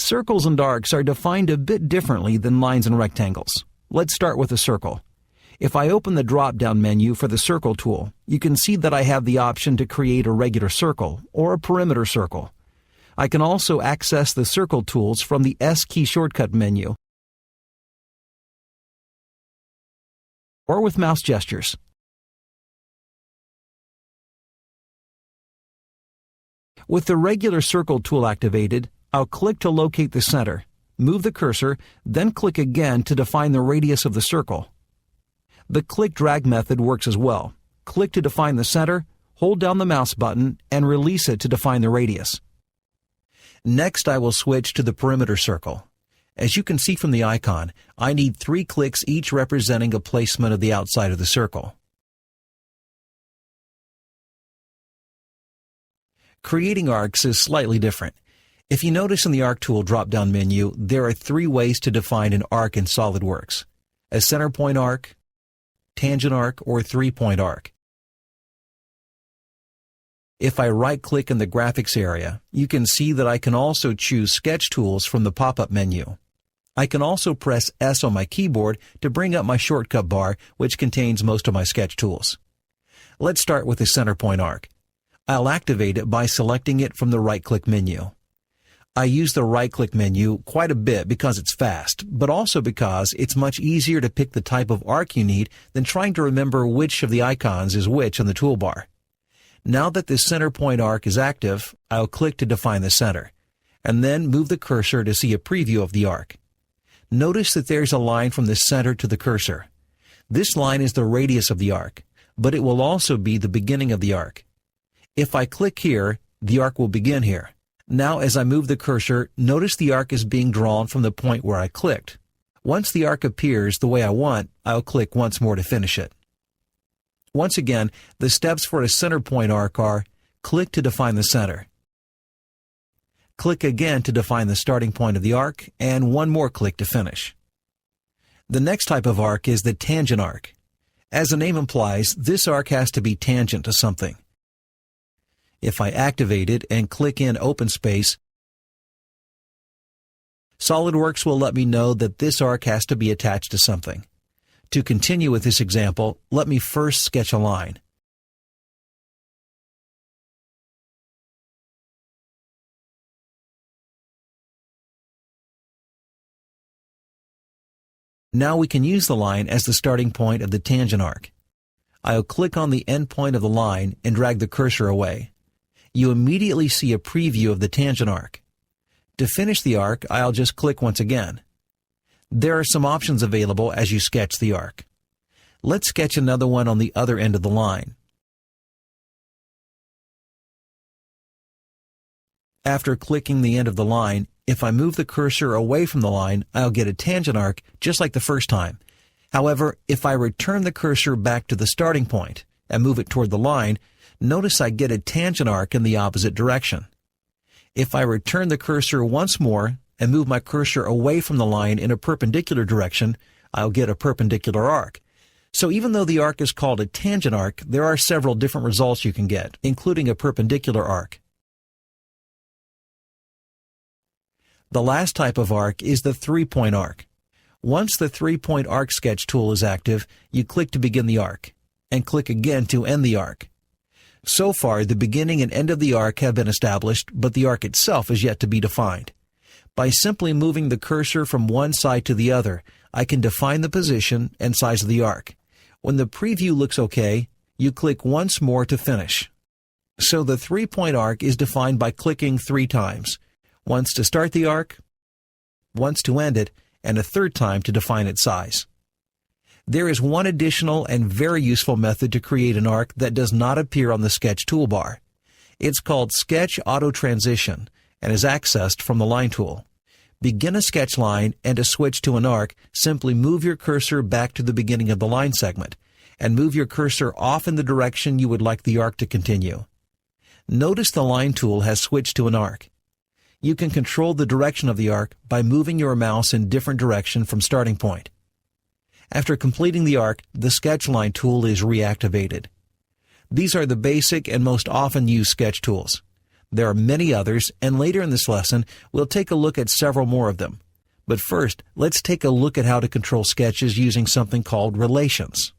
Circles and arcs are defined a bit differently than lines and rectangles. Let's start with a circle. If I open the drop-down menu for the Circle tool, you can see that I have the option to create a regular circle or a perimeter circle. I can also access the Circle tools from the S key shortcut menu or with mouse gestures. With the regular Circle tool activated, I'll click to locate the center, move the cursor, then click again to define the radius of the circle. The click-drag method works as well. Click to define the center, hold down the mouse button, and release it to define the radius. Next, I will switch to the perimeter circle. As you can see from the icon, I need 3 clicks each representing a placement of the outside of the circle. Creating arcs is slightly different. If you notice in the Arc Tool drop-down menu, there are 3 ways to define an arc in SolidWorks: a center point arc, tangent arc, or 3-point arc. If I right-click in the graphics area, you can see that I can also choose Sketch Tools from the pop-up menu. I can also press S on my keyboard to bring up my shortcut bar, which contains most of my sketch tools. Let's start with the center point arc. I'll activate it by selecting it from the right-click menu. I use the right-click menu quite a bit because it's fast, but also because it's much easier to pick the type of arc you need than trying to remember which of the icons is which on the toolbar. Now that the center point arc is active, I'll click to define the center, and then move the cursor to see a preview of the arc. Notice that there's a line from the center to the cursor. This line is the radius of the arc, but it will also be the beginning of the arc. If I click here, the arc will begin here. Now as I move the cursor, notice the arc is being drawn from the point where I clicked. Once the arc appears the way I want, I'll click once more to finish it. Once again, the steps for a center point arc are: click to define the center, click again to define the starting point of the arc, and one more click to finish. The next type of arc is the tangent arc. As the name implies, this arc has to be tangent to something. If I activate it and click in Open Space, SolidWorks will let me know that this arc has to be attached to something. To continue with this example, let me first sketch a line. Now we can use the line as the starting point of the tangent arc. I'll click on the end point of the line and drag the cursor away. You immediately see a preview of the tangent arc. To finish the arc, I'll just click once again. There are some options available as you sketch the arc. Let's sketch another one on the other end of the line. After clicking the end of the line, if I move the cursor away from the line, I'll get a tangent arc just like the first time. However, if I return the cursor back to the starting point and move it toward the line, notice I get a tangent arc in the opposite direction. If I return the cursor once more and move my cursor away from the line in a perpendicular direction, I'll get a perpendicular arc. So even though the arc is called a tangent arc, there are several different results you can get, including a perpendicular arc. The last type of arc is the 3-point arc. Once the 3-point arc sketch tool is active, you click to begin the arc, and click again to end the arc. So far, the beginning and end of the arc have been established, but the arc itself is yet to be defined. By simply moving the cursor from one side to the other, I can define the position and size of the arc. When the preview looks okay, you click once more to finish. So the 3-point arc is defined by clicking 3 times. Once to start the arc, once to end it, and a third time to define its size. There is one additional and very useful method to create an arc that does not appear on the Sketch toolbar. It's called Sketch Auto Transition and is accessed from the Line tool. Begin a sketch line, and to switch to an arc, simply move your cursor back to the beginning of the line segment and move your cursor off in the direction you would like the arc to continue. Notice the Line tool has switched to an arc. You can control the direction of the arc by moving your mouse in different direction from starting point. After completing the arc, the Sketch Line tool is reactivated. These are the basic and most often used sketch tools. There are many others, and later in this lesson, we'll take a look at several more of them. But first, let's take a look at how to control sketches using something called relations.